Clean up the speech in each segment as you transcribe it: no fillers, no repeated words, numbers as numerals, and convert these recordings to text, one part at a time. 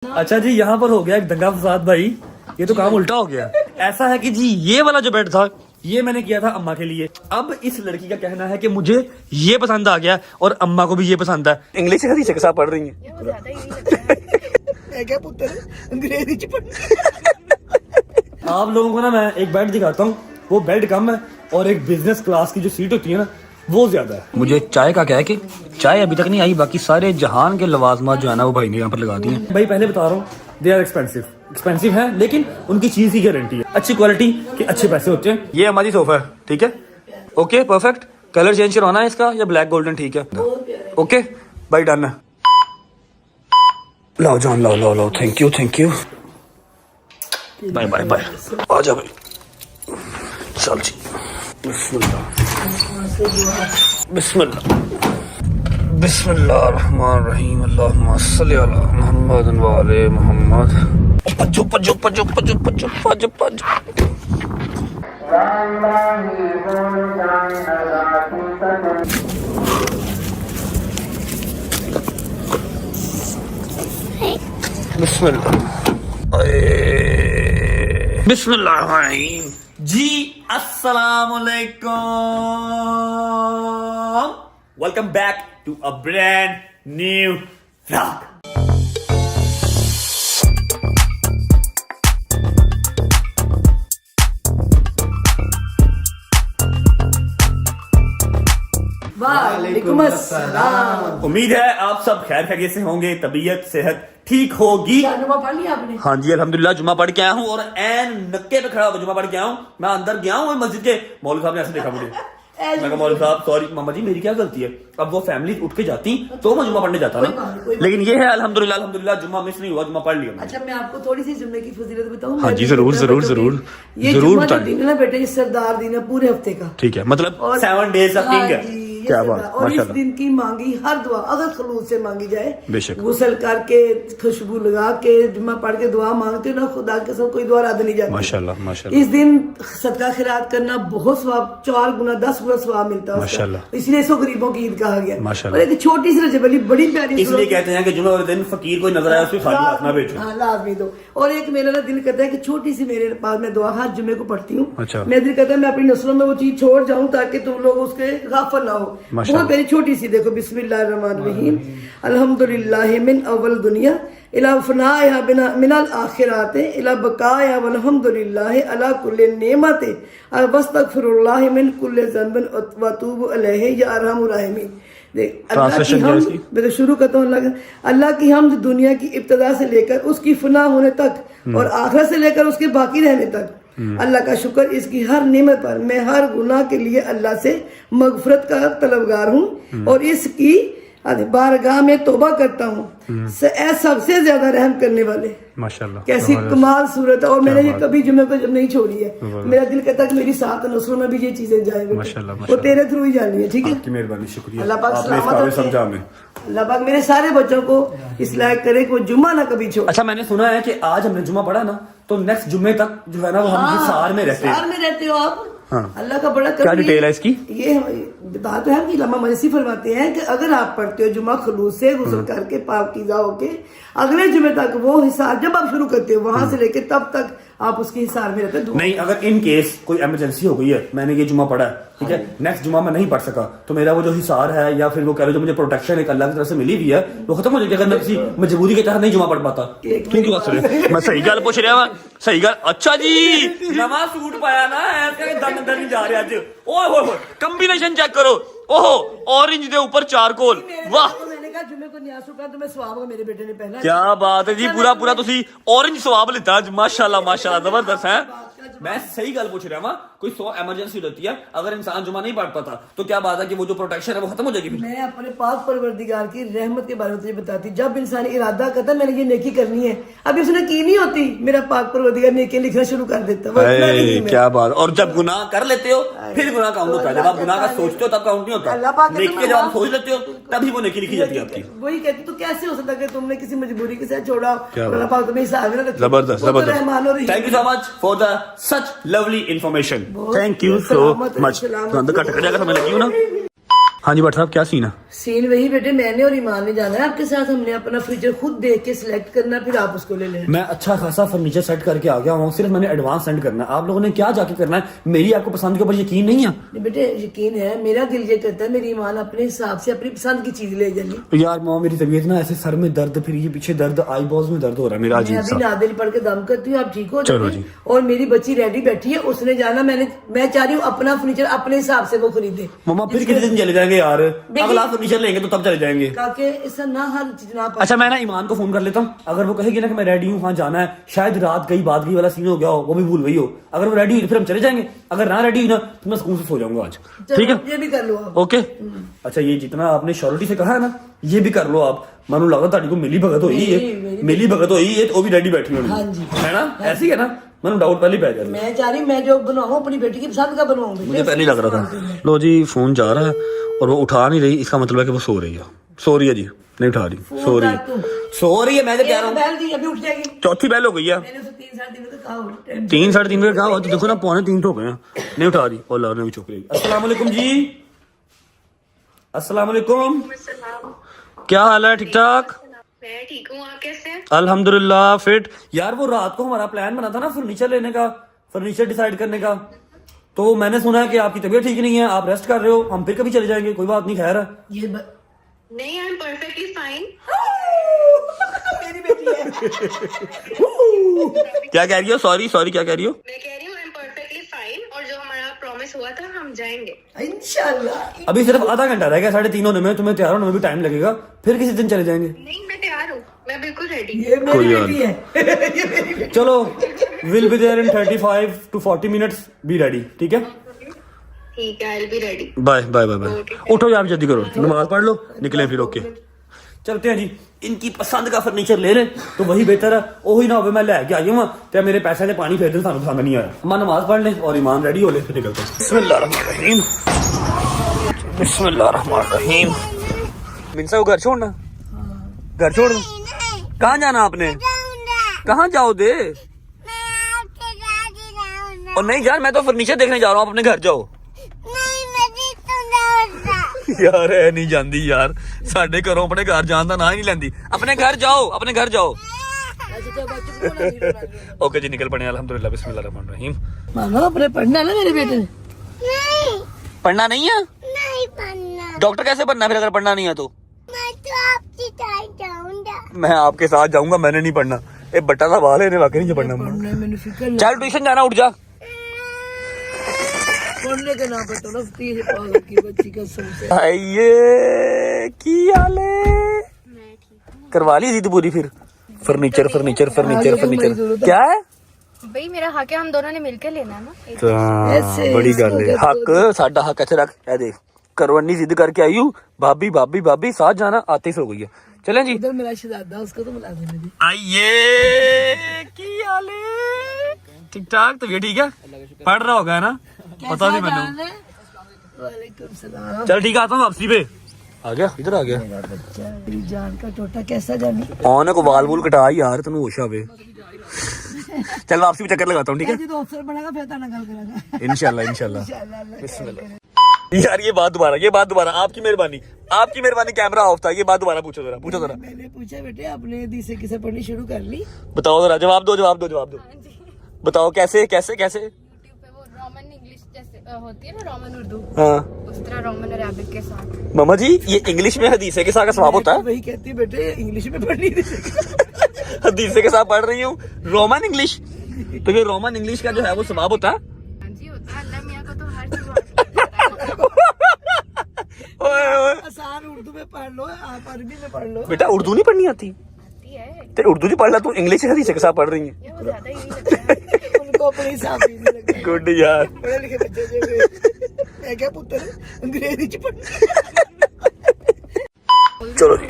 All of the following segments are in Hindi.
अच्छा जी, यहाँ पर हो गया एक दंगा फसाद भाई। ये तो काम उल्टा हो गया। ऐसा है कि जी ये वाला जो बेड था ये मैंने किया था अम्मा के लिए। अब इस लड़की का कहना है कि मुझे ये पसंद आ गया और अम्मा को भी ये पसंद है। इंग्लिश हदीसे के साथ पढ़ रही है। आप लोगों को ना मैं एक बेड दिखाता हूँ। वो बेड कम है और एक बिजनेस क्लास की जो सीट होती है ना वो ज्यादा है। मुझे चाय का क्या है कि चाय अभी तक नहीं आई, बाकी सारे जहान के लवाजमात जो है ना वो भाई ने यहाँ पर लगा दिए हैं। भाई पहले बता रहा हूँ, दे आर एक्सपेंसिव है, लेकिन उनकी चीज की गारंटी है, अच्छी क्वालिटी के अच्छे पैसे होते हैं। ये हमारी सोफा है, ठीक है, ओके परफेक्ट। कलर चेंज करवाना है इसका या ब्लैक गोल्डन, ठीक है, ओके भाई डन है। लाओ जान, लाओ लाओ लाओ, thank you bye bye bye. आ जा भाई, चल जी। बिस्मिल्लाहिर्रहमानिर्रहीम। अल्लाहुम्मा सल्ली अला मुहम्मद व आले मुहम्मद। पजो पजो पजो पजो पजो पजो पजो। बिस्मिल्लाहिर्रहमानिर्रहीम जी। अस्सलामुअलैकुम, welcome back to a brand new vlog. वालेकुम अस्सलाम। उम्मीद है आप सब खैर खैरियत से होंगे, तबीयत सेहत ठीक होगी। जुम्मा पढ़ लिया आपने? हाँ जी अल्हम्दुलिल्लाह, जुम्मा पढ़ के आया हूँ और एन नक्के पे खड़ा होकर जुम्मा पढ़ के आया हूँ। मैं अंदर गया हूँ मस्जिद के, मौलवी साहब ने ऐसे देखा मुझे। मैं कहा मौलवी साहब सॉरी मामा जी मेरी क्या गलती है। अब वो फैमिली उठ के जाती तो मैं जुम्मा पढ़ने जाता ना, लेकिन ये है अल्हम्दुलिल्लाह जुम्मा मिस नहीं हुआ, जुम्मा पढ़ लिया। अच्छा मैं आपको थोड़ी सी जुम्मे की फजीलत बताऊं? हाँ जी जरूर जरूर जरूर ये जुम्मा जो दिन है ना बेटे, ये सरदार दिन है पूरे हफ्ते का, ठीक है, मतलब 7 डेज ऑफ किंग है। क्या बात, और इस दिन की मांगी हर दुआ अगर खलूस से मांगी जाए, बेशक, गुसल करके खुशबू लगा के जुम्मा पढ़ के दुआ मांगते हो ना, खुदा के साथ कोई दुआ रद्द नहीं जाती। माशाल्लाह माशाल्लाह। इस दिन सदका खैरात करना बहुत सवाब, 4 गुना 10 गुना सवाब मिलता है माशाल्लाह। इसलिए इसको गरीबों की ईद कहा गया माशाल्लाह। और एक छोटी सी रजब वाली बड़ी प्यारी, इसलिए कहते हैं कि जुम्मे वाले दिन फकीर कोई नजर आए उसको खाली हाथ ना भेजो। हाँ लाजमी दो। और एक मेरा ना दिल करता है कि छोटी सी मेरे पास मैं दुआ हर जुम्मे को पढ़ती हूँ। अच्छा। मेरा दिल करता है मैं अपनी नस्लों में वो चीज छोड़ जाऊँ ताकि तुम लोग उसके गाफिल ना हो। बहुत मेरी छोटी सी, देखो बिस्मिल्लाहिर्रहमानिर्रहीम। अल्हम्दुलिल्लाह मिन अव्वल दुनिया इला फनाया मिनल आखिरात इला बकाया वल्हम्दुलिल्लाह अला कुल्ली नेमत वस्तगफिरुल्लाह मिन कुल्ली ज़ंबिन व तूबु अलैहि या अरहमुर राहिमीन। अल्लाह की हमद, मैं तो शुरू करता हूँ। अल्लाह की हमद दुनिया की इब्तदा से लेकर उसकी फना होने तक और आखिरत से लेकर उसके बाकी रहने तक अल्लाह का शुक्र इसकी हर नेमत पर। मैं हर गुनाह के लिए अल्लाह से मगफरत का तलबगार हूँ और इसकी बारगाह में तौबा करता हूँ। सबसे ज्यादा रहम करने वाले माशाल्लाह। कैसी कमाल सूरत है। और मैंने ये कभी जुम्मे को जब नहीं छोड़ी है। मेरा दिल कहता है कि मेरी साथ नस्लों में भी ये चीजें जाए, वो तेरे थ्रू ही जानी है। ठीक है, आपकी मेहरबानी, शुक्रिया। अल्लाह पाक अल्लाह पाक मेरे सारे बच्चों को इस लायक करे कि वो जुम्मा ना कभी छोड़े। अच्छा मैंने सुना है कि आज हमने जुम्मा पढ़ा ना तो नेक्स्ट जुम्मे तक जो है ना वो हम हिसार में रहते हैं। हिसार में रहते हो आप? हाँ। अल्लाह का बड़ा क्या डिटेल है इसकी? ये बता तो है कि लम्मा मजसी फरमाते हैं कि अगर आप पढ़ते हो जुम्मा खुलूस से गुस्ल करके पाकीज़ा होके अगले जुम्मे तक वो हिसार जब आप शुरू करते हो वहां से लेके तब तक आप उसके हिसार में रहते हो। नहीं, अगर इन केस कोई इमरजेंसी हो गई है, मैंने ये जुम्मा पढ़ा है, ठीक है, नेक्स्ट जुम्मा मैं नहीं पढ़ सका तो मेरा वो जो हिसार है या फिर वो कह लो जो मुझे प्रोटेक्शन एक अल्लाह की तरफ से मिली हुई है वो खत्म हो जाएगी अगर मैं किसी मजबूरी के तहत नहीं जुम्मा पढ़ पाता। क्यों की बात कर रहे हैं? मैं सही गल पूछ रहा हूं, सही गल। अच्छा जी नवा सूट पाया ना, ऐसे दम नहीं जा रहे आज। ओए होए कॉम्बिनेशन चेक करो, ओहो ऑरेंज दे ऊपर चारकोल, वाह। जुम्मे को न्यासू का तुम्हें सवाब मेरे बेटे ने पहना। क्या बात है जी, पूरा पूरा तुसी ऑरेंज सवाब लेता आज, माशाल्लाह माशाल्लाह, जबरदस्त है। मैं सही गल पूछ रहा हूँ, कोई 100 इमरजेंसी होती है, अगर इंसान जुमा नहीं पढ़ पाता तो क्या बात है कि वो जो प्रोटेक्शन है वो खत्म हो जाएगी। मैं अपने पाक परवरदिगार की रहमत के बारे में तुझे बताती, जब इंसान इरादा करता मैंने ये नेकी करनी है, अभी उसने की नहीं होती, मेरा पाक परवरदिगार नेकी लिखना शुरू कर देता। क्या बात। और जब गुनाह कर लेते हो फिर गुनाह काउंट होता है, जब आप गुनाह का सोचते हो तब काउंट नहीं होता, नेकी जब आप सोच लेते हो तभी वो नेकी लिखी जाती है आपकी। वही कहती तो कैसे हो सकता है कि तुमने किसी मजबूरी के साथ छोड़ा, अल्लाह पाक तुम्हें हिसाब में रखे। जबरदस्त जबरदस्त, thank you so much for the such lovely information, thank you so much. Cut cut जाएगा तो मैं लगी हूँ ना। हाँ जी भट्ट साहब क्या सीन है? सीन वही बेटे, मैंने और ईमान ने जाना है आपके साथ। हमने अपना फर्नीचर खुद देख के सिलेक्ट करना, फिर आप उसको ले लेना। मैं अच्छा खासा फर्नीचर सेट करके आ गया हूँ, सिर्फ मैंने एडवांस सेंड करना है। आप लोगों ने क्या जाके करना है? मेरी आपको पसंद के ऊपर यकीन नहीं है? नहीं बेटे यकीन है, मेरा दिल ये करता है मेरी ईमान अपने हिसाब से अपनी पसंद की चीज ले जानी। यार माँ मेरी तबीयत ना ऐसे सर में दर्द, फिर ये पीछे दर्द, आई बॉल्स में दर्द हो रहा है मेरा मैं अजीब अभी सा। नादिल पढ़ के दम करती हूँ, आप ठीक हो चलो जाइए। जी। और मेरी बच्ची रेडी बैठी है, उसने जाना। मैं चाह रही हूँ अपना फर्नीचर अपने हिसाब से वो खरीदे। मम्मा फिर कितने दिन चले जाएंगे यार? अगला फर्नीचर लेंगे तो तब चले जाएंगे। ताकि इससे ना हर चीज ना अच्छा मैं ना ईमान को फोन कर लेता हूँ, अगर वो कहेगी ना कि मैं रेडी हूँ, हाँ जाना है, शायद रात गई बात गई वाला सीन हो गया हो, वो भी भूल गई हो। अगर वो रेडी हुई फिर हम चले जाएंगे, अगर ना रेडी हुई ना तो मैं स्कूल से सो जाऊंगा आज। ठीक है, ये भी कर लो आप। ओके। अच्छा ये जितना आपने श्योरिटी से कहा है ना, ये भी कर लो आप। मानो लगा ताड़ी को मिली भगत होई है, मिली भगत होई है, तो वो भी रेडी बैठी होनी हाँ जी। है ना, ऐसी है ना? मैंने डाउट पहले पै गया। मैं चाह रही मैं जो बनवाऊँ अपनी बेटी की पसंद का बनवाऊँ। मुझे पहले ही लग रहा था। लो जी फोन जा रहा है और वो उठा नहीं रही, इसका मतलब है कि वो सो रही है। सो रही है जी, नहीं उठा रही, सो रही है, सो रही है। मैं तो कह रहा हूँ बैल दी अभी उठ जाएगी। चौथी बैल हो गई है। मैंने उसे 3-3.5 दिन तक कहा 3 साढ़े 3 बजे कहा हुआ, तो देखो ना 2:45 हो गए हैं, नहीं उठा रही। और लवर ने भी चुप रही। अस्सलाम वालेकुम जी। अस्सलाम वालेकुम, क्या हाल है? ठीक ठाक? मैं ठीक हूँ, आप कैसे हैं? अल्हम्दुलिल्लाह फिट। यार वो रात को हमारा प्लान बना था ना फर्नीचर लेने का, फर्नीचर डिसाइड करने का, तो मैंने सुना है कि आपकी तबीयत ठीक नहीं है, आप रेस्ट कर रहे हो, हम फिर कभी चले जाएंगे, कोई बात नहीं, खैर है। नहीं, आई एम परफेक्टली फाइन। मेरी बेटी है। क्या कह रही हो? सॉरी सॉरी, क्या कह रही हो? मैं कह रही हूँ आई एम परफेक्टली फाइन, और जो हमारा प्रॉमिस हुआ था हम जाएंगे। इंशाल्लाह। अभी सिर्फ आधा घंटा रह गया 3:30 होने में, तुम्हें तैयार होने में भी टाइम लगेगा, फिर किसी दिन चले जाएंगे। नहीं, मैं तैयार हूँ, मैं बिल्कुल रेडी। ये मेरी कोई बात बेटी है। ये मेरी बेटी। चलो, will be there in 35 to 40 minutes, be ready. ठीक है, ठीक है, I will be ready. Bye bye bye bye. उठो यार जल्दी करो, नमाज पढ़ लो, निकले फिर। ओके चलते हैं जी। इनकी पसंद का फर्नीचर ले ले तो वही बेहतर है, वही ना हो मैं लैके आई हूँ तो मेरे पैसे से पानी फेर दे, सानू पसंद नहीं आया। अम्मा नमाज पढ़ ले और ईमान रेडी हो ले, फिर निकलते हैं। बिस्मिल्लाहिर्रहमानिर्रहीम, बिस्मिल्लाहिर्रहमानिर्रहीम। मिनसा को घर छोड़ना, घर छोड़ दो। कहाँ जाना आपने? कहाँ जाओ दे? और नहीं यार, मैं तो फर्नीचर देखने जा रहा हूँ, अपने घर जाओ। यार है नहीं जाती यार, साडे घरों अपने घर जान दा ना ही नहीं लेंदी। अपने घर जाओ, अपने घर जाओ। ओके जी, निकल पड़े। अल्हम्दुलिल्लाह, बिस्मिल्लाहिर्रहमानिर्रहीम। मानो अपने पढ़ना ना मेरे बेटे ने। पढ़ना नहीं है? नहीं पढ़ना। डॉक्टर कैसे बनना फिर अगर पढ़ना नहीं है तो? मैं तो आपके साथ जाऊंगा। मैं आपके साथ जाऊंगा, मैंने नहीं पढ़ना। ए बट्टा सा बाल है, वाकई नहीं पढ़ना। मैंने फिक्र चल ट्यूशन जाना, उठ जा। पढ़ने का नाम पता ना, तीन पागल की बच्ची का समझे। ये की हाल है? करवा ली जिद पूरी फिर? फर्नीचर फर्नीचर फर्नीचर फर्नीचर क्या है भाई? मेरा हक है, हम दोनों ने मिलकर लेना है ना। ऐसे बड़ी गल है। इसको हक साडा हक ऐसे रख। ए देख, करवनी जिद करके आई हूँ, भाभी भाभी भाभी, साथ जाना, आते ही सो गई है। चलें जी। उधर मेरा शहजादा, उसको तो मिला देने दी। आइए, की हाल है? ठीक ठाक, तो ये ठीक है, पढ़ रहा होगा है ना? पता नहीं मैंने। वालेकुम सलाम। चल ठीक है, आता हूँ वापसी पे। आ गया, इधर आ गया। मेरा बच्चा, मेरी जान का टोटा कैसा जानी। ऑन को बाल बूल कटा यार, तेन होश आवे। चल वापसी पे चक्कर लगाता हूँ, ठीक है? जी तो अफसर बनेगा फिर ताना गल करेगा इंशाल्लाह इंशाल्लाह। इंशाल्लाह। यार ये बात दोबारा, आपकी मेहरबानी, कैमरा ऑफ था। ये बात दोबारा पूछो जरा। मैंने पूछा बेटे आपने दी से किसे पढ़नी शुरू कर ली? बताओ जरा, जवाब दो। बताओ कैसे? यूट्यूब पे वो रोमन इंग्लिश जैसे होती है ना, रोमन उर्दू, हाँ उस तरह रोमन अरबिक के साथ। मामा जी, ये इंग्लिश में हदीसे के साथ का सवाब होता है? वही कहती बेटे इंग्लिश में पढ़नी थी। हदीसे के साथ पढ़ रही हूँ रोमन इंग्लिश, तो ये रोमन इंग्लिश का जो है वो सवाब होता है? हाँ जी होता है, अल्लाह मियाँ को तो हर चीज ओए आसान उर्दू में पढ़ लो, आप अरबी में पढ़ लो। बेटा उर्दू नहीं पढ़नी आती? आती है, तेरे उर्दू नहीं पढ़ ला, तू इंग्लिश हदीसे के साथ पढ़ रही है। ये वो ज्यादा ही नहीं लगता है। उनको अपने हिसाब से नहीं लगता। गुड यार। पढ़े लिखे बच्चे जो मैं क्या पुत्र अंग्रेजी च पढ़। चलो जी,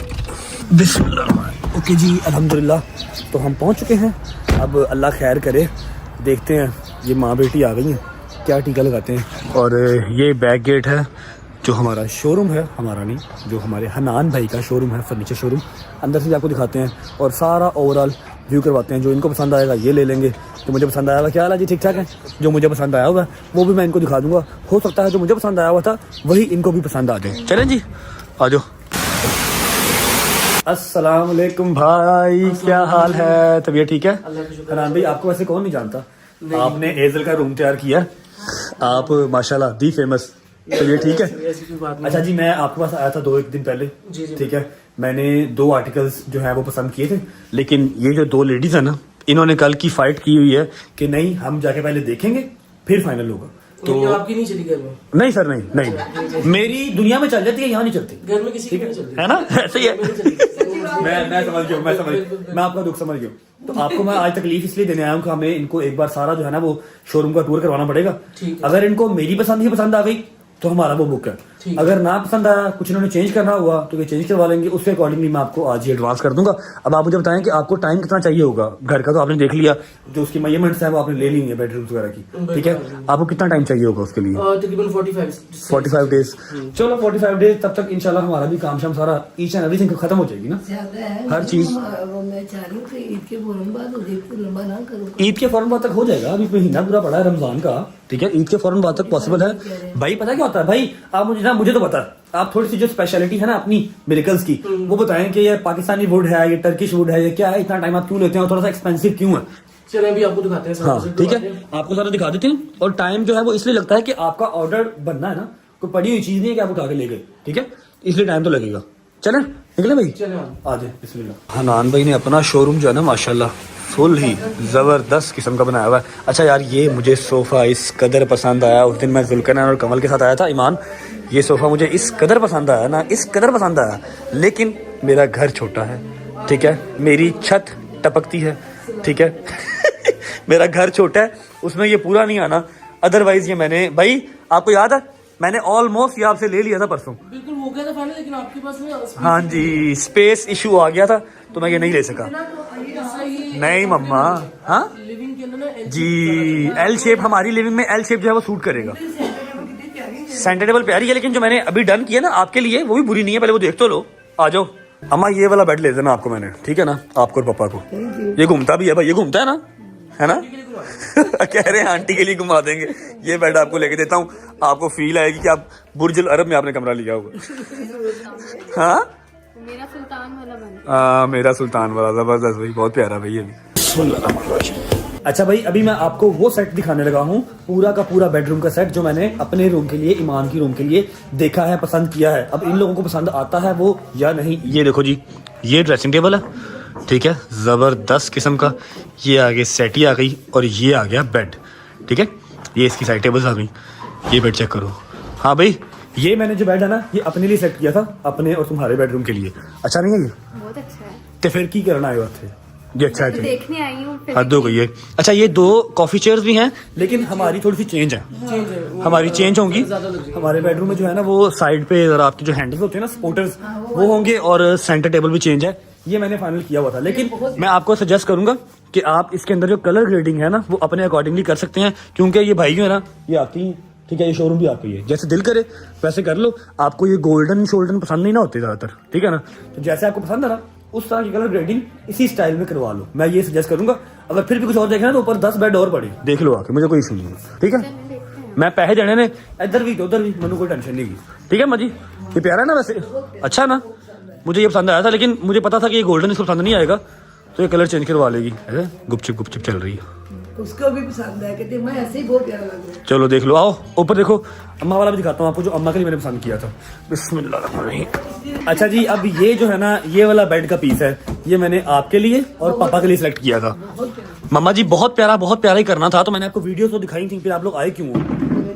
बिस्मिल्लाह। ओके जी, अल्हम्दुलिल्लाह, तो हम पहुंच चुके हैं। अब अल्लाह खैर करे, देखते हैं ये माँ बेटी आ गई हैं, क्या टीका लगाते हैं। और ये बैक गेट है जो हमारा शोरूम है, हमारा नहीं, जो हमारे हनान भाई का शोरूम है, फर्नीचर शोरूम। अंदर से भी आपको दिखाते हैं और सारा ओवरऑल व्यू करवाते हैं। जो इनको पसंद आएगा ये ले लेंगे, जो मुझे पसंद आया हुआ, क्या हाल है जी? ठीक ठाक है। जो मुझे पसंद आया होगा वो भी मैं इनको दिखा दूंगा। हो सकता है जो मुझे पसंद आया हुआ था वही इनको भी पसंद आ जाए। चलें जी, आ जाओ। अस्सलाम वालेकुम भाई, क्या हाल है? तबीयत ठीक है? हनान भाई, आपको वैसे कौन नहीं जानता, आपने एजल का रूम तैयार किया, आप माशाल्लाह दी फेमस। तो ये ठीक है। अच्छा जी, मैं आपके पास आया था 2-1 दिन पहले, ठीक है। मैंने 2 आर्टिकल्स जो है वो पसंद किए थे, लेकिन ये जो 2 लेडीज है ना, इन्होंने कल की फाइट की हुई है कि नहीं, हम जाके पहले देखेंगे फिर फाइनल होगा। तो आपकी नहीं चली घर में? नहीं सर, नहीं, मेरी दुनिया में चल जाती है, यहाँ नहीं चलती। घर में किसी की नहीं चलती है ना, ऐसे ही है। मैं समझ गया, मैं आपका दुख समझ गया। तो आपको मैं आज तकलीफ इसलिए देने आया हूँ कि हमें इनको एक बार सारा जो है ना वो शोरूम का टूर करवाना पड़ेगा। अगर इनको मेरी पसंद ही पसंद आ गई तो हमारा वो बुक है, अगर ना पसंद आया, कुछ इन्होंने चेंज करना हुआ तो ये चेंज करवा लेंगे, उसके अकॉर्डिंगली मैं आपको आज ही एडवांस कर दूंगा। अब आप मुझे बताएं कि आपको टाइम कितना चाहिए होगा। घर का तो आपने देख लिया, जो उसकी मेजरमेंट्स है वो आपने ले ली है बेडरूम्स वगैरह की, ठीक है। आपको कितना टाइम चाहिए होगा उसके लिए? तकरीबन 45 डेज। चलो 45 डेज, तब तक इंशाल्लाह हमारा भी काम शाम सारा ईच एंड एवरीथिंग खत्म हो जाएगी ना, ज्यादा है हर चीज। मैं चाह रही हूँ कि ईद के फौरन बाद हो जाए, लंबा ना करो। ईद के फौरन बाद तक हो जाएगा, अभी महीना पूरा पड़ा है रमजान का, ठीक है। ईद के फौरन बाद तक पॉसिबल है भाई। पता क्या होता है भाई, आप मुझे तो पता है, आप थोड़ी सी जो स्पेशलिटी है ना अपनी मिरेकल्स की, वो बताएं कि ये पाकिस्तानी वुड है, ये टर्किश वुड है, ये क्या है, इतना टाइम आप क्यों लेते हैं और थोड़ा सा एक्सपेंसिव क्यों है? चलिए अभी आपको दिखाते हैं। हाँ ठीक है, आपको सारा दिखा देते हैं। और टाइम जो है वो इसलिए लगता है कि आपका ऑर्डर बनना है ना, कोई पड़ी हुई चीज नहीं है कि आप उठा के ले गए, ठीक है, इसलिए टाइम तो लगेगा। चले निकले भाई, आ जाए बिस्मिल्लाह। हनान भाई ने अपना शोरूम जो है ना माशाल्लाह फुल ही जबरदस्त किस्म का बनाया हुआ है। अच्छा यार, ये मुझे सोफा इस कदर पसंद आया। उस दिन मैं जुल्करनैन और कमल के साथ आया था, ईमान, ये सोफा मुझे इस कदर पसंद आया ना, इस कदर पसंद आया। लेकिन मेरा घर छोटा है, ठीक है, मेरी छत टपकती है, ठीक है मेरा घर छोटा है, उसमें ये पूरा नहीं आना। अदरवाइज ये मैंने, भाई आपको याद है, मैंने ऑलमोस्ट ये आपसे ले लिया था परसों। बिल्कुल हो गया था फाइनल, लेकिन आपके पास में हाँ जी, स्पेस इशू आ गया था तो मैं ये नहीं ले सका। नहीं मम्मा, हाँ लिविंग के अंदर ना जी, एल शेप, हमारी लिविंग में एल शेप जो है वो सूट करेगा। सेंटर टेबल प्यारी है, लेकिन जो मैंने अभी डन किया ना आपके लिए वो भी बुरी नहीं है, पहले वो देख तो लो। आ जाओ अम्मा, ये वाला बेड ले देना आपको मैंने, ठीक है ना, आपको और पापा को। ये घूमता भी है भाई, ये घूमता है ना, है ना कह रहे हैं आंटी के लिए घुमा देंगे। ये बेड आपको लेके देता हूँ, आपको फील आएगी कि आप बुर्ज अरब में आपने कमरा लिया होगा। हाँ मेरा सुल्तान वाला बना। मेरा सुल्तान वाला जबरदस्त भाई, बहुत प्यारा भाई ये भी। अच्छा भाई, अभी मैं आपको वो सेट दिखाने लगा हूँ, पूरा का पूरा बेडरूम का सेट, जो मैंने अपने रूम के लिए, ईमान की रूम के लिए देखा है, पसंद किया है। अब इन लोगों को पसंद आता है वो या नहीं। ये देखो जी, ये ड्रेसिंग टेबल है, ठीक है, जबरदस्त किस्म का। ये आगे सेटी आ गई और ये आ गया बेड, ठीक है, ये इसकी साइड टेबल्स आ गई। ये बेड चेक करो। हाँ भाई, ये मैंने जो बेड है ना, ये अपने लिए सेट किया था, अपने और तुम्हारे बेडरूम के लिए। अच्छा नहीं है ये? बहुत अच्छा है। तो फिर की करना आए थे? ये अच्छा है, देखने आई हूँ। हद हो गई है। अच्छा, ये 2 कॉफी चेयर्स भी हैं, लेकिन हमारी थोड़ी सी चेंज है, हमारी चेंज होंगी। हमारे बेडरूम में जो है ना वो साइड पे और आपके जो हैंडल्स होते हैं ना, सपोर्टर्स, वो होंगे, और सेंटर टेबल भी चेंज है। ये मैंने फाइनल किया हुआ था, लेकिन मैं आपको सजेस्ट करूंगा कि आप इसके अंदर जो कलर ग्रेडिंग है ना वो अपने अकॉर्डिंगली कर सकते हैं, क्योंकि ये भाई जो है ना ये आती हैं, ठीक है, ये शोरूम भी आपको ही है, जैसे दिल करे वैसे कर लो। आपको ये गोल्डन शोल्डन पसंद नहीं ना होते ज्यादातर, ठीक है ना, तो जैसे आपको पसंद है ना उस तरह की कलर ग्रेडिंग इसी स्टाइल में करवा लो, मैं ये सजेस्ट करूंगा। अगर फिर भी कुछ और देखना तो ऊपर 10 बेड और पड़े, देख लो आके, मुझे कोई इशू नहीं है, ठीक है। मैं पैसे देने ने इधर भी तो उधर भी, मैंने कोई टेंशन नहीं की, ठीक है मजी। ये प्यारा है ना वैसे, अच्छा ना, मुझे ये पसंद आया था, लेकिन मुझे पता था कि ये गोल्डन इसको पसंद नहीं आएगा, तो ये कलर चेंज करवा लेगी। गुपचुप चल रही है, उसको भी पसंद है, कहते मैं ऐसे ही बहुत प्यारा लग रहा है। चलो देख लो, आओ ऊपर देखो, अम्मा वाला भी दिखाता हूँ आपको, जो अम्मा के लिए मैंने पसंद किया था। बिस्मिल्लाह। अच्छा जी, अब ये जो है ना, ये वाला बेड का पीस है, ये मैंने आपके लिए और पापा के लिए सिलेक्ट किया था। मम्मा जी बहुत प्यारा ही करना था, तो मैंने आपको वीडियो तो दिखाई थी, फिर आप लोग आए क्यों?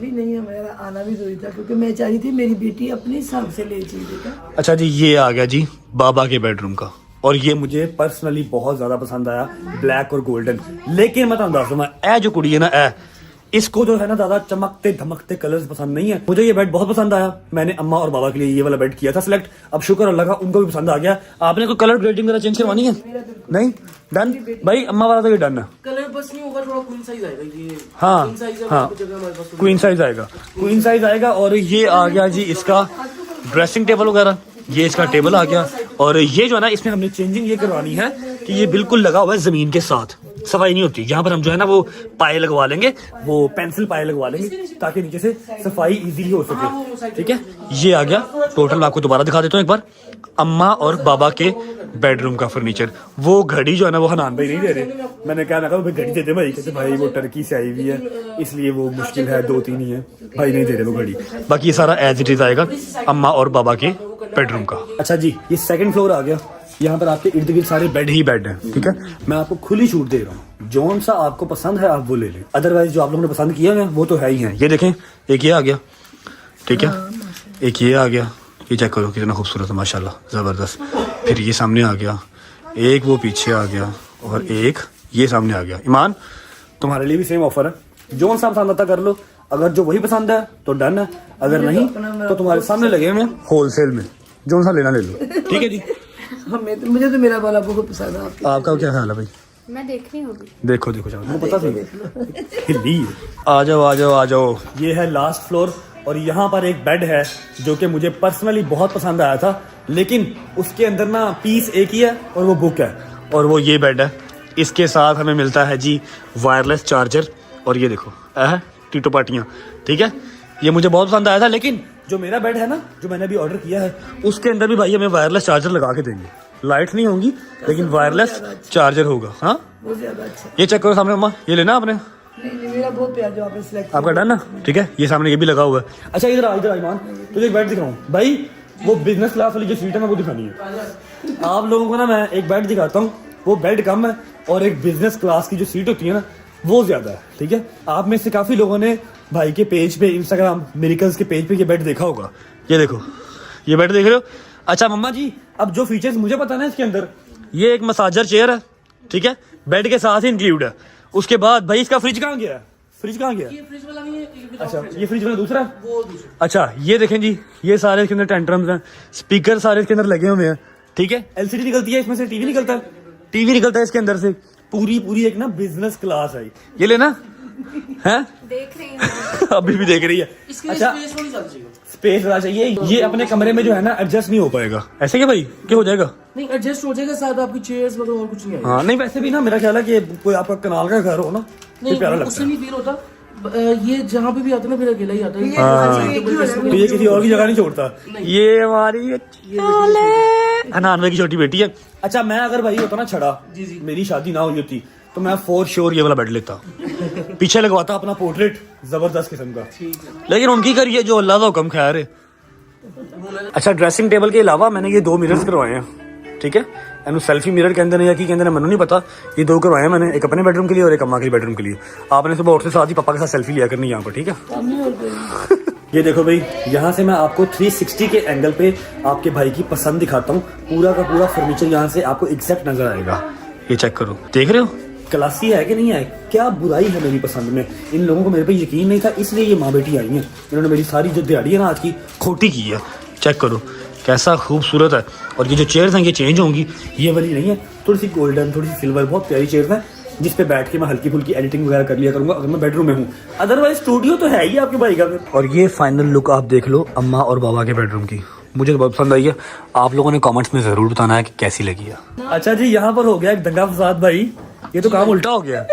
नहीं है, मेरा आना भी जरूरी था, क्योंकि मैं चाह रही थी मेरी बेटी अपने हिसाब से ले चीजें। अच्छा जी, ये आ गया जी बाबा के बेडरूम का, और ये मुझे पर्सनली बहुत ज्यादा पसंद आया, ब्लैक और गोल्डन। लेकिन मैं दस दूं, ए जो कुड़ी है ना, इसको जो है ना ज्यादा चमकते धमकते कलर्स पसंद नहीं है। मुझे ये बेड बहुत पसंद आया, मैंने अम्मा और बाबा के लिए ये वाला बेड किया था सिलेक्ट। अब शुक्र अल्लाह का उनको भी पसंद आ गया। आपने कोई कलर ग्रेडिंग वगैरह चेंज करवानी है? नहीं, डन भाई, अम्मा वाला तो ये डन है। कलर बस नहीं होगा, थोड़ा क्वीन साइज आएगा ये। हाँ हाँ, क्वीन साइज आएगा, क्वीन साइज आएगा। और ये आ गया जी इसका ड्रेसिंग टेबल वगैरह, ये इसका टेबल आ गया। और ये जो है ना, इसमें हमने चेंजिंग ये करवानी है कि ये बिल्कुल लगा हुआ है जमीन के साथ, सफाई नहीं होती। यहाँ पर हम जो है ना वो पाए लगवा लेंगे, वो पेंसिल पाए लगवा लेंगे ताकि नीचे से सफाई इजीली हो सके। ठीक है, ये आ गया टोटल। मैं आपको दोबारा दिखा देता हूँ एक बार। अम्मा और बाबा के बेडरूम का फर्नीचर। वो घड़ी जो है ना वो हनान भाई नहीं दे रहे। मैंने कहा भाई घड़ी दे दे भाई, कहते भाई वो टर्की से आई हुई है इसलिए वो मुश्किल है, 2-3 ही है, भाई नहीं दे रहे वो घड़ी। बाकी ये सारा एज इट इज आएगा अम्मा और बाबा के बेडरूम का। अच्छा जी, ये सेकंड फ्लोर आ गया। यहाँ पर आपके इर्द गिर्द सारे बेड ही बेड हैं। ठीक है, मैं आपको खुली छूट दे रहा हूँ, जौन सा आपको पसंद है आप वो ले लें, अदरवाइज जो आप लोगों ने पसंद किया है वो तो है ही है। ये देखें, एक ये आ गया, ठीक है, एक ये आ गया, ये चेक करो कितना खूबसूरत है माशाल्लाह, ज़बरदस्त। फिर ये सामने आ गया, एक वो पीछे आ गया और एक ये सामने आ गया। ईमान, तुम्हारे लिए भी सेम ऑफर है, जो सा पसंद आता कर लो। अगर जो वही पसंद है तो डन है, अगर नहीं तो तुम्हारे सामने लगे हुए होलसेल में, जो सा लेना ले लो। ठीक है जी। मुझे तो मेरा वाला बहुत पसंद है। आपका क्या ख्याल है भाई? मैं देख रही हूँ। देखो देखो जाओ, मुझे पता था। आ जाओ आ जाओ आ जाओ। ये है लास्ट फ्लोर और यहाँ पर एक बेड है जो कि मुझे पर्सनली बहुत पसंद आया था, लेकिन उसके अंदर ना पीस एक ही है और वो बुक है, और वो ये बेड है। इसके साथ हमें मिलता है जी वायरलेस चार्जर, और ये देखो टीटो पाटियाँ। ठीक है, ये मुझे बहुत पसंद आया था, लेकिन जो मेरा बेड है ना, जो मैंने अभी ऑर्डर किया है, उसके अंदर भी भाई हमें वायरलेस चार्जर लगा के देंगे। लाइट नहीं होंगी लेकिन वायरलेस चार्जर होगा। हाँ, बहुत ज्यादा अच्छा। ये चेक करो सामने अम्मा, ये लेना आपने? नहीं, मेरा बहुत प्यार जो आपने सिलेक्ट आपका डन ना? ठीक है, ये सामने ये भी लगा हुआ है। अच्छा इधर आ, इधर आईमान, तुझे एक बेड दिखाऊं भाई, वो बिजनेस क्लास वाली जो सीट है मैं वो दिखानी है आप लोगों को ना। मैं एक बेड दिखाता हूँ, वो बेड कम है और एक बिजनेस क्लास की जो सीट होती है ना वो ज्यादा है। ठीक है, आप में से काफी लोगों ने भाई के पेज पे, इंस्टाग्राम मिरेकल्स के पेज पे ये बेड देखा होगा। ये देखो, ये बेड देख रहे हो? अच्छा मम्मा जी, अब जो फीचर्स मुझे पता ना इसके अंदर, ये एक मसाजर चेयर है, ठीक है, बेड के साथ ही इंक्लूड है। उसके बाद भाई इसका फ्रिज कहाँ गया? फ्रिज कहाँ गया? ये फ्रिज वाला नहीं है। अच्छा, ये फ्रिज वाला दूसरा है? वो दूसरा। अच्छा, ये देखें जी, ये सारे इसके अंदर टेंट्रम्स हैं, स्पीकर सारे इसके अंदर लगे हुए हैं। ठीक है, एलसीडी निकलती है इसमें से, टीवी निकलता है, टीवी निकलता है इसके अंदर से। पूरी एक ना बिजनेस क्लास है। ये लेना है? देख रही हूँ। अभी भी देख रही है। अच्छा, स्पेस थोड़ी ज्यादा चाहिए। स्पेस ज़्यादा चाहिए। ये अपने कमरे में जो है ना एडजस्ट नहीं हो पाएगा। ऐसे क्या भाई, क्या हो जाएगा? नहीं, एडजस्ट हो जाएगा साथ, आपकी चेयर्स वगैरह और कुछ नहीं आएगा। हाँ नहीं, वैसे भी ना मेरा ख्याल है कि कोई आपका कनाल का घर हो ना, तो प्यारा नहीं, लगता उससे है। नहीं फील होता। ये जहाँ पे भी आता है ना, फिर अकेला ही आता है। तो ये किसी और की जगह नहीं छोड़ता। ये हमारी अनान भाई की छोटी बेटी है। अच्छा, मैं अगर भाई होता ना छड़ा, मेरी शादी ना हुई होती तो मैं फॉर श्योर ये वाला बेड लेता, पीछे लगवाता अपना पोर्ट्रेट, जबरदस्त किस्म का। लेकिन उनकी करिए जो अल्लाह का हुक्म, खैर है। अच्छा, ड्रेसिंग टेबल के अलावा मैंने ये 2 मिरर्स करवाए हैं। ठीक है, एनु सेल्फी मिरर कहते हैं या की कहते हैं मैंने नहीं पता, ये 2 करवाए हैं मैंने, एक अपने बेडरूम के लिए और एक अम्मा के बेडरूम के लिए। आपने सुबह उठते साथ ही पापा के साथ सेल्फी लिया करनी यहाँ पर। ठीक है, ये देखो भाई, यहाँ से मैं आपको 360 के एंगल पे आपके भाई की पसंद दिखाता हूँ। पूरा का पूरा फर्नीचर यहाँ से आपको एग्जैक्ट नजर आएगा। ये चेक करो, देख रहे हो क्लासी है कि नहीं है? क्या बुराई है मेरी पसंद में? इन लोगों को मेरे पे यकीन नहीं था, इसलिए ये माँ बेटी आई हैं। इन्होंने मेरी सारी जो दिहाड़ी है ना आज की खोटी की है। चेक करो कैसा खूबसूरत है। और ये जो चेयर्स हैं ये चेंज होंगी, ये वाली नहीं है, थोड़ी सी गोल्डन, थोड़ी सी सिल्वर, बहुत प्यारी चेयर्स हैं जिस पे बैठ के मैं हल्की फुल्की एडिटिंग वगैरह कर लिया करूंगा अगर मैं बेडरूम में हूँ। अदरवाइज स्टूडियो तो है ही आपके भाई का। और ये फाइनल लुक आप देख लो अम्मा और बाबा के बेडरूम की, मुझे तो बहुत पसंद आई है। आप लोगों ने कमेंट्स में जरूर बताना है कि कैसी लगी है। अच्छा जी, यहाँ पर हो गया एक दंगा फसाद भाई, ये तो काम उल्टा हो गया।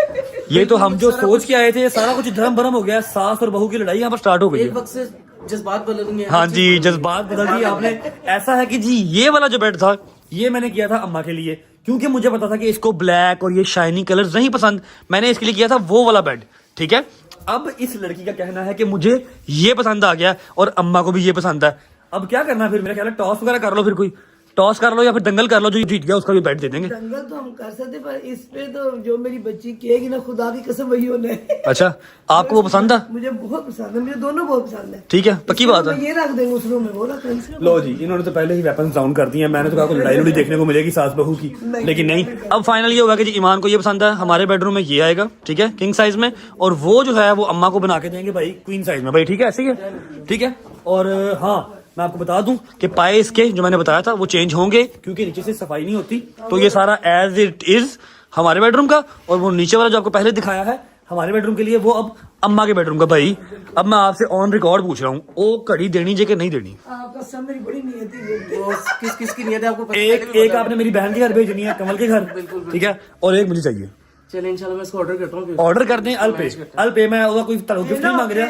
ये तो हम जो सोच के आए थे सारा कुछ धर्म भरम हो गया। सास और बहू की लड़ाई यहाँ पर स्टार्ट हो गई एक वक्त से जज्बात बदल देंगे। हाँ जी, जज्बात बदल दिए आपने। ऐसा है कि जी ये वाला जो बेड था ये मैंने किया था अम्मा के लिए, क्योंकि मुझे पता था कि इसको ब्लैक और ये शाइनी कलर नहीं पसंद। मैंने इसके लिए किया था वो वाला बेड। ठीक है, अब इस लड़की का कहना है कि मुझे ये पसंद आ गया और अम्मा को भी ये पसंद है। अब क्या करना फिर? मेरा ख्याल है टॉस वगैरह कर लो, फिर कोई टॉस कर लो या फिर दंगल कर लो, जो जीत गया उसका भी बेड दे देंगे। दंगल तो हम कर सकते, पर इस पे तो जो मेरी बच्ची कहेगी ना, खुदा की कसम वही होना है। अच्छा, आपको वो पसंद है? मुझे बहुत पसंद है, मुझे दोनों बहुत पसंद है। ठीक है, पक्की बात है। ये रख देंगे उस रूम में, वो रख देंगे। लो जी, इन्होंने तो पहले ही वेपन डाउन कर दिए हैं। मैंने तो कहा लड़ाई लड़ी देखने को मिलेगी सास बहू की, लेकिन नहीं। अब फाइनली ये होगा कि जी ईमान को ये पसंद है, हमारे बेडरूम में ये आएगा। ठीक है, किंग साइज में, और वो जो है वो अम्मा को बना के देंगे भाई क्वीन साइज में। भाई ठीक है, ऐसे ही है। ठीक है, और हाँ मैं आपको बता दूं कि पाए इसके जो मैंने बताया था वो चेंज होंगे, क्योंकि नीचे से सफाई नहीं होती। तो ये सारा एज इट इज हमारे बेडरूम का, और वो नीचे वाला जो आपको पहले दिखाया है हमारे बेडरूम के लिए, वो अब अम्मा के बेडरूम का। भाई अब मैं आपसे ऑन रिकॉर्ड पूछ रहा हूँ, वो घड़ी देनी चाहिए कि नहीं देनी? आपका सब मेरी बड़ी नियत है। वो किस की नियत है आपको? एक आपने मेरी बहन के घर भेजनी है, कमल के घर। ठीक है, और एक मुझे चाहिए। चलिए इंशाल्लाह मैं इसको ऑर्डर करता हूँ। ऑर्डर कर दें अल पे मैं उसका कोई तरह गिफ्ट नहीं मांग रहा,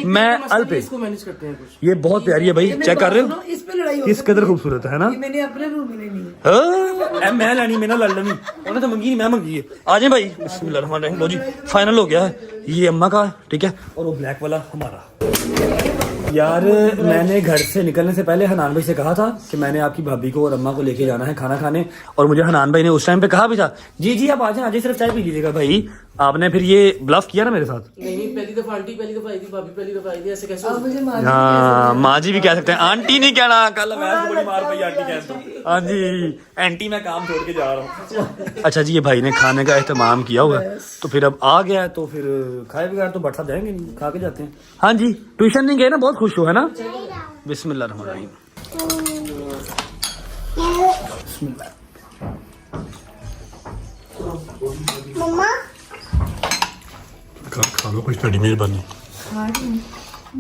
मैं अल पे। इसको मैनेज करते हैं कुछ। ये बहुत प्यारी है भाई, चेक कर रहे हो इस पे लड़ाई हो किस कदर खूबसूरत है ना। ये मैंने अपने रूम में लेनी है। हाँ, मैं लेनी, मैं ना लड़ लेनी, उन्हें तो मंगी नहीं, मैं मंगी है। आ जाए भाई, बिस्मिल्लाहिर्रहमानिर्रहीम। लो जी फाइनल हो गया है, ये अम्मा का ठीक है, और वो ब्लैक वाला हमारा। यार मैंने घर से निकलने से पहले हनान भाई से कहा था कि मैंने आपकी भाभी को और अम्मा को लेके जाना है खाना खाने, और मुझे हनान भाई ने उस टाइम पे कहा भी था जी जी आप आ जाए, आज सिर्फ चाय पी लीजिएगा। भाई आपने फिर ये ब्लफ किया ना मेरे साथ। नहीं, पहली दफा आंटी पहली दफा आई थी, भाभी पहली दफा आई थी, ऐसे कैसे? अब मुझे मार हाँ माँ जी भी कह सकते हैं, आंटी नहीं कहना, कल मैं बड़ी मार पई आंटी कह दो। हाँ जी आंटी मैं काम छोड़ के जा रहा हूँ। अच्छा जी, ये भाई ने खाने का एहतमाम किया हुआ है, तो फिर अब आ गया है तो फिर खाए बगैर तो बैठा जाएंगे नहीं, खा के जाते हैं। हाँ जी ट्यूशन नहीं गए ना, बहुत खुश हो है ना। बिस्मिल्लाहिर्रहमानिर्रहीम। मम्मा खा लो कुछ, बड़ी मेहरबानी।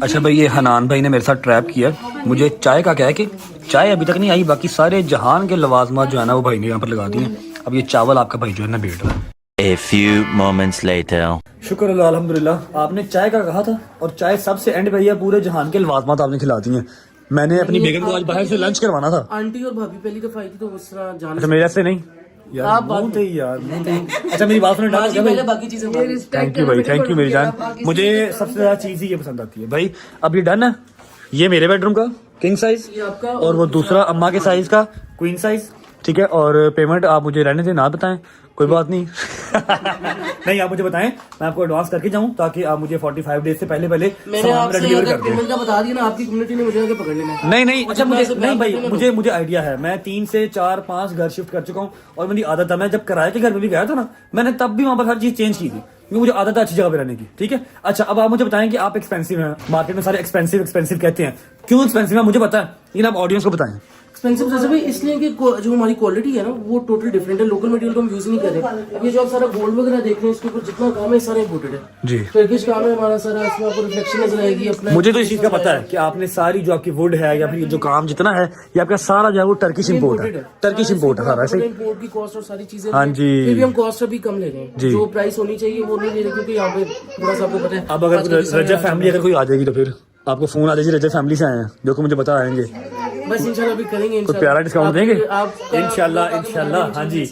अच्छा भाई, ये हनान भाई ने मेरे साथ ट्रैप किया, मुझे चाय का क्या है कि चाय अभी तक नहीं आई, बाकी सारे जहान के लवाजमात जो है ना वो भाई ने यहाँ पर लगा दिए हैं। अब ये चावल आपका भाई जो है ना बेट रहा है। A few moments later. शुक्र अल्लाह अल्हम्दुलिल्लाह, आपने चाय का कहा था और चाय सबसे एंड पे, पूरे जहान के लवाजमात आपने खिला दिए हैं। मैंने अपनी बेगम को आज बाहर से लंच करवाना था। आंटी और भाभी पहली दफा आई थी तो उस तरह जान। अच्छा मेरे से नहीं यार, आप मुंह थे यार, मुंह थे। अच्छा मेरी बात सुनो, पहले बाकी चीजें। थैंक यू भाई, थैंक यू मेरी जान। मुझे सबसे ज्यादा चीज ही ये पसंद आती है भाई। अब ये डन है, ये मेरे बेडरूम का किंग साइज आपका, और वो दूसरा अम्मा के साइज का क्वीन साइज, ठीक है। और पेमेंट आप मुझे रहने से ना बताएं, कोई बात नहीं। नहीं आप मुझे बताएं, मैं आपको एडवांस करके जाऊं ताकि आप मुझे 45 डेज से पहले मैंने सामान आपसे डिलीवर अगर कर दें। पेमेंट का बता दिया ना, आपकी कम्युनिटी ने मुझे आगे पकड़ लेना। नहीं अच्छा मुझे पैसे नहीं भाई, ब्लैक करने मुझे आइडिया है, मैं 3 से 4 5 घर शिफ्ट कर चुका हूँ और मेरी आदत है, मैं जब किराए के घर में भी गया था ना, मैंने तब भी वहां पर हर चीज चेंज की थी क्योंकि मुझे आदत है अच्छी जगह पे रहने की, ठीक है। अच्छा अब आप मुझे बताएं कि आप एक्सपेंसिव हैं, मार्केट में सारे एक्सपेंसिव कहते हैं, क्यों एक्सपेंसिव है मुझे पता है, लेकिन आप ऑडियंस को बताएं। एक्सपेंसिव जैसे भाई इसलिए कि जो हमारी क्वालिटी है ना वो टोटल डिफरेंट है, लोकल मटेरियल को हम यूज नहीं कर रहे। अब ये जो आप सारा गोल्ड वगैरह देख रहे हैं, इसके ऊपर जितना काम है सारा इंपोर्टेड है जी, टर्किश काम है हमारा सारा, इसमें आपको रिफ्लेक्शन नजर आएगी अपना। मुझे तो इस चीज का पता है कि आपने सारी जो आपकी वुड है या फिर जो काम जितना है ये आपका सारा जो है वो टर्किश इंपोर्ट है, टर्किश इंपोर्ट है सारा ऐसे। इंपोर्ट की कॉस्ट और सारी चीजें, हाँ जी, फिर भी हम कॉस्ट अभी कम ले रहे हैं, जो प्राइस होनी चाहिए वो नहीं ले रहे क्योंकि यहाँ पे थोड़ा सा आपको पता है। अब अगर रजब फैमिली अगर कोई आ जाएगी तो फिर आपको फोन आ जाएगी रजब फैमिली से आए हैं, जो कि मुझे पता आएंगे, बस इंशाल्लाह अभी करेंगे, कुछ प्यारा डिस्काउंट देंगे इंशाल्लाह। हाँ जी,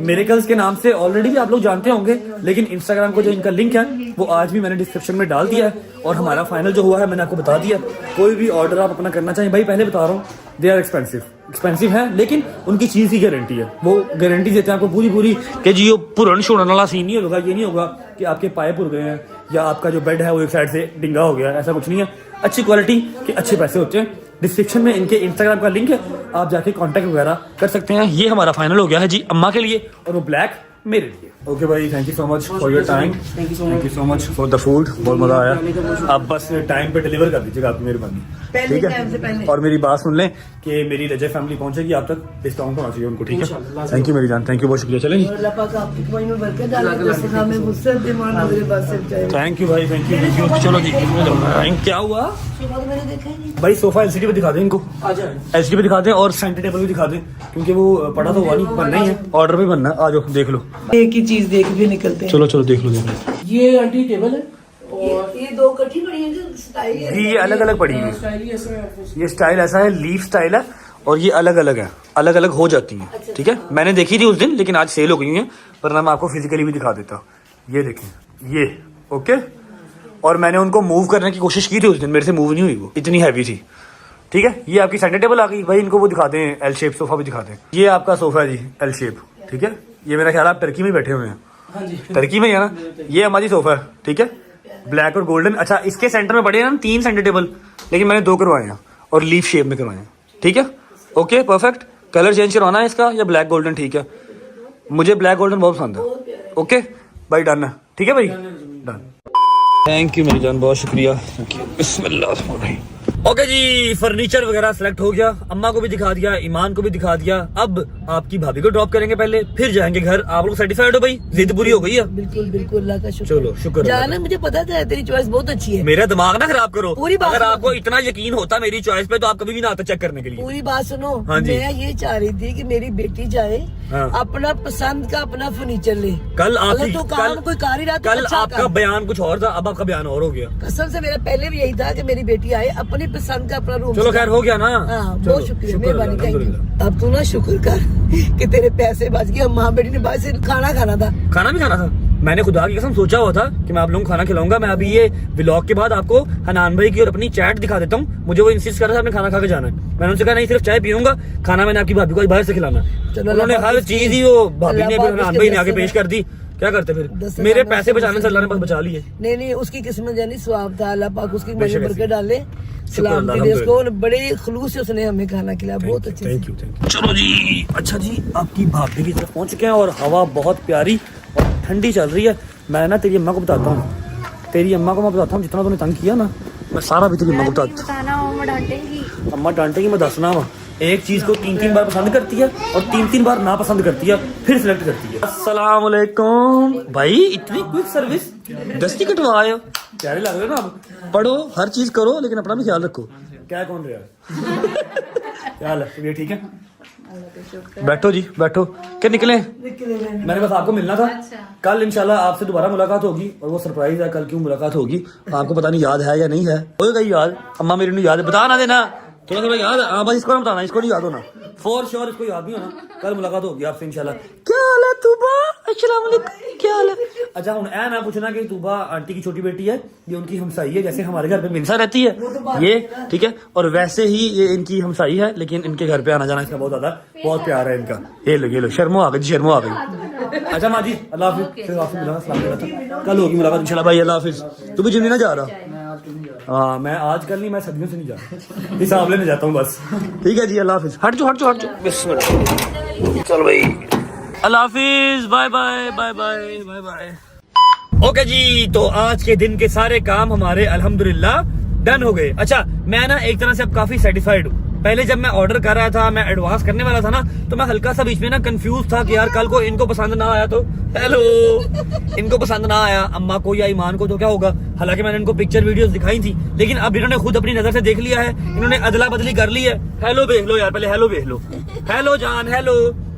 मिरेकल्स के नाम से ऑलरेडी आप लोग जानते होंगे, लेकिन इंस्टाग्राम को जो इनका लिंक है वो आज भी मैंने डिस्क्रिप्शन में डाल दिया है, और हमारा फाइनल जो हुआ है मैंने आपको बता दिया। कोई भी ऑर्डर आप अपना करना चाहिए भाई, पहले बता रहा हूँ दे आर एक्सपेंसिव है, लेकिन उनकी चीज की गारंटी है, वो गारंटी देते हैं आपको पूरी कि जी वो पुरन छोड़ने वाला सीन नहीं होगा। ये नहीं होगा कि आपके पाए पुर गए हैं या आपका जो बेड है वो एक साइड से डिंगा हो गया, ऐसा कुछ नहीं है। अच्छी क्वालिटी के अच्छे पैसे होते हैं। डिस्क्रिप्शन में इनके इंस्टाग्राम का लिंक है, आप जाके कांटेक्ट वगैरह कर सकते हैं। ये हमारा फाइनल हो गया है जी अम्मा के लिए, और वो ब्लैक मेरे लिए। ओके भाई, thank you so much for your time, thank you so much for the food, बहुत मजा आया। आप बस टाइम पे डिलीवर कर दीजिएगा, आपकी मेहरबानी, ठीक है। और मेरी बात सुन लें कि मेरी रजय फैमिली पहुंचेगी आप तक, डिस्काउंट होना चाहिए उनको, ठीक है। थैंक यू मेरी जान, थैंक यू, बहुत शुक्रिया। चलेंगे, थैंक यू भाई, थैंक यू। चलो जी, क्या हुआ भाई, सोफा एलसीडी पे दिखा दें इनको, एलसीडी पे दिखा दें और सेंटर टेबल भी दिखा दें, क्योंकि वो पड़ा तो हुआ नहीं, बनना ही है, ऑर्डर भी बनना है। आ जाओ देख लो, एक ही चीज देख भी निकलते हैं। चलो देख लो। ये आंटी टेबल है और ये दो कठी पड़ी है, जो स्टाइल है ये अलग अलग पड़ी है, स्टाइल ही ऐसा है। ये स्टाइल ऐसा है, लीफ स्टाइल है, और ये अलग अलग है, अलग अलग हो जाती हैं, ठीक है। मैंने देखी थी उस दिन, लेकिन आज सेल हो गई है, वरना मैं आपको फिजिकली भी दिखा देता। ये देखें, ये ओके। और मैंने उनको मूव करने की कोशिश की थी उस दिन, मेरे से मूव नहीं हुई, वो इतनी हैवी थी, ठीक है। ये आपकी सेंटर टेबल आ गई भाई, इनको वो दिखा दें, एल शेप सोफा भी दिखा दें। ये आपका सोफा है जी, एल शेप, ठीक है। ये मेरा ख्याल आप टर्की में बैठे हुए हैं, हाँ जी, टर्की में है ना। ये हमारी सोफा है, ठीक है, ब्लैक और गोल्डन। अच्छा इसके सेंटर में पड़े हैं ना 3 सेंटर टेबल, लेकिन मैंने 2 करवाए हैं और लीफ शेप में करवाए हैं, ठीक है। Okay perfect. कलर चेंज करवाना है इसका या ब्लैक गोल्डन, ठीक है। मुझे ब्लैक गोल्डन बहुत पसंद है। ओके भाई, डन है, ठीक है भाई, डन। थैंक यू मेरी जान, बहुत शुक्रिया, थैंक यू। बिस्मिल्लाह। ओके जी, फर्नीचर वगैरह सेलेक्ट हो गया, अम्मा को भी दिखा दिया, ईमान को भी दिखा दिया। अब आपकी भाभी को ड्रॉप करेंगे पहले, फिर जाएंगे घर। आप लोग सेटिस्फाइड हो भाई? जिद पूरी हो गई है? बिल्कुल बिल्कुल, अल्लाह का शुक्र। चलो शुक्र अल्लाह जाना, मुझे पता था तेरी चॉइस बहुत अच्छी है। मेरा दिमाग ना खराब करो। पूरी बात अगर सुनो। आपको इतना यकीन होता मेरी चॉइस पे तो आप कभी भी ना आते चेक करने के लिए। पूरी बात सुनो। हाँ जी। मैं ये चाह रही थी कि मेरी बेटी जाए, हाँ। अपना पसंद का अपना फर्नीचर ले। कल आप अगर तो काम कोई कर ही रहा तो कल अच्छा आपका कर। बयान कुछ और था, अब आपका बयान और हो गया। कसम से मेरा पहले भी यही था कि मेरी बेटी आए, अपनी पसंद का अपना रूम। चलो खैर हो गया ना। हाँ, चलो, बहुत शुक्रिया, शुक्र मेहरबानी, अल्लाह, थैंक अल्हम्दुलिल्लाह। यू। अब तू ना शुक्र कर कि तेरे पैसे बच गए। माँ बेटी ने बाहर से खाना खाना था। खाना भी खाना था। मैंने खुदा की कसम सोचा हुआ था कि मैं आप लोगों को खाना खिलाऊंगा। मैं अभी ये व्लॉग के बाद आपको हनान भाई की और अपनी चैट दिखा देता हूँ। मुझे वो इंसिस्ट कर रहा था आपने खाना खा के जाना है। मैंने उनसे कहा नहीं, सिर्फ चाय पीऊंगा, खाना मैंने आपकी भाभी को आज बाहर से खिलाना है। चलो, उन्होंने अल्लाह हर पाक चीज ही वो भाभी ने अल्लाह भी पाक हनान उसके भाई ने आगे दस पेश कर दी। क्या करते फिर? दस मेरे हजार पैसे बचाने से अल्लाह ने बस बचा लिए। नहीं नहीं, उसकी किस्मत जानी स्वाब था। अल्लाह पाक उसकी बेशक मजे बरकत डाले। शुक्र सलाम अल्लाह, के लिए उसको, अल्हम्दुलिल्लाह। बड़े खुलूस से उसने हमें खाना खिलाया, बहुत अच्छे से। Thank you thank you. चलो जी, अच्छा जी, आपकी भाभी की तरफ पहुंच चुके हैं और हवा बहुत प्यारी और ठंडी चल रही है। मैं ना तेरी अम्मा को बताता हूँ, तेरी अम्मा को मैं बताता हूँ जितना तूने तंग किया ना, मैं सारा भी तेरी अम्मा को बताता बताना, अम्मा डांटेंगी। हूँ। अम्मा डांटेगी, मैं दसना वा। एक चीज को 3-3 बार पसंद करती है और 3-3 बार ना पसंद करती है, फिर सिलेक्ट करती है। अस्सलाम वालेकुम भाई, इतनी क्विक सर्विस, दस्ती कटवा आए हो, प्यारे लग रहे हो ना आप। पढ़ो, हर चीज करो, लेकिन अपना भी ख्याल रखो। क्या कौन रहा क्या हाल है? ये ठीक है, बैठो जी बैठो। क्या निकले? मैंने बस आपको मिलना था। कल इंशाल्लाह आपसे दोबारा मुलाकात होगी और वो सरप्राइज है, कल क्यों मुलाकात होगी आपको पता नहीं याद है या नहीं है। होगा याद, अम्मा मेरी नहीं याद है, बता ना देना थोड़ा थोड़ा याद है। हाँ बस इसको ना बताना, इसको नहीं याद होना, फॉर श्योर इसको याद नहीं होना। कल मुलाकात होगी आपसे इंशाल्लाह। क्या हाल है तूबा? अस्सलाम वालेकुम, क्या हाल है? अच्छा हूँ ऐ ना पूछना कि तूबा आंटी की छोटी बेटी है, ये उनकी हमसाई है, जैसे हमारे घर पे मिनसा रहती है ये, ठीक है। और वैसे ही ये इनकी हमसाई है, लेकिन इनके घर पे आना जाना इसका बहुत ज्यादा, बहुत प्यार है इनका। ये लो शर्मो आ गई, शर्मो आ गई। अच्छा माँ जी, अल्लाह हाफिज, फिर आपसे मिला, सलाम अलैकुम। कल होगी मुलाकात इंशाल्लाह भाई, अल्लाह हाफिज। तू भी जिम नहीं ना जा रहा? हाँ मैं आज कल नहीं, मैं सदियों से नहीं जा रहा, हिसाब लेने जाता हूँ बस। ठीक है जी, अल्लाह हाफिज। हट जाओ बिस्मिल्लाह। चल भाई, अल्लाह हाफिज, bye bye bye bye bye bye. Okay जी, तो आज के दिन के सारे काम हमारे अल्हम्दुलिल्लाह डन हो गए। अच्छा मैं ना एक तरह से अब काफी सेटिस्फाइड हूँ। पहले जब मैं ऑर्डर कर रहा था, मैं एडवांस करने वाला था ना, तो मैं हल्का सा बीच में ना कंफ्यूज था कि यार कल को इनको पसंद ना आया तो, हेलो, इनको पसंद ना आया अम्मा को या ईमान को तो क्या होगा। हालांकि मैंने इनको पिक्चर वीडियोस दिखाई थी, लेकिन अब इन्होंने खुद अपनी नजर से देख लिया है, इन्होंने अदला बदली कर ली है। हेलो देख लो यार, पहले हेलो देख लो, हेलो जान हेलो।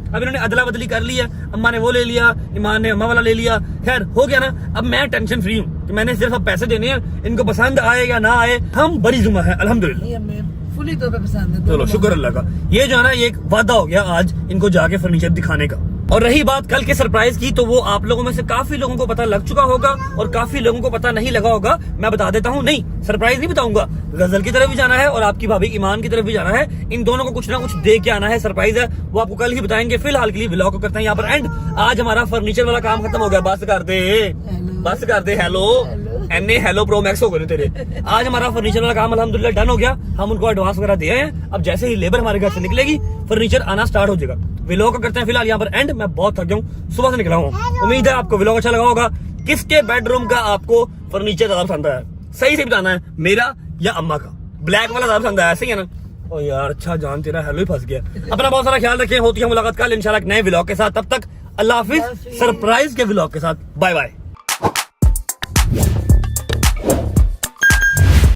अब इन्होंने अदला बदली कर ली है, अम्मा ने वो ले लिया, ईमान ने अम्मा वाला ले लिया। खैर हो गया ना, अब मैं टेंशन फ्री हूँ कि मैंने सिर्फ अब पैसे देने हैं, इनको पसंद आए या ना आए हम बड़ी जुम्मा है अल्हम्दुलिल्लाह। ये हमें फुली तौर पे पसंद है। चलो शुक्र अल्लाह का। ये जो है ना, ये एक वादा हो गया आज इनको जाके फर्नीचर दिखाने का। और रही बात कल के सरप्राइज की, तो वो आप लोगों में से काफी लोगों को पता लग चुका होगा और काफी लोगों को पता नहीं लगा होगा। मैं बता देता हूँ, नहीं सरप्राइज नहीं बताऊंगा। गजल की तरफ भी जाना है और आपकी भाभी ईमान की तरफ भी जाना है। इन दोनों को कुछ ना कुछ दे के आना है, सरप्राइज है, वो आपको कल ही बताएंगे। फिलहाल के लिए व्लॉग को करते हैं यहाँ पर एंड। आज हमारा फर्नीचर वाला काम खत्म हो गया, बस कर दे हेलो एने हेलो प्रो मैक्स हो गए तेरे। आज हमारा फर्नीचर वाला काम अल्हम्दुलिल्लाह डन हो गया। हम उनको एडवांस वगैरह दिए हैं, अब जैसे ही लेबर हमारे घर से निकलेगी फर्नीचर आना स्टार्ट हो जाएगा। व्लॉग को करते हैं फिलहाल यहाँ पर एंड। मैं बहुत थक गया हूँ, सुबह से निकला हूँ। उम्मीद है आपको व्लॉग अच्छा लगा होगा। किसके बेडरूम का आपको फर्नीचर ज्यादा पसंद आया, सही से बताना है, मेरा या अम्मा का? ब्लैक वाला ज्यादा पसंद आया, सही है ना? ओ यार अच्छा जान, तेरा हेलो ही फंस गया। अपना बहुत सारा ख्याल रखें, होती है मुलाकात कल इंशाल्लाह नए व्लॉग के साथ। तब तक अल्लाह हाफिज, सरप्राइज के व्लॉग के साथ। Bye bye.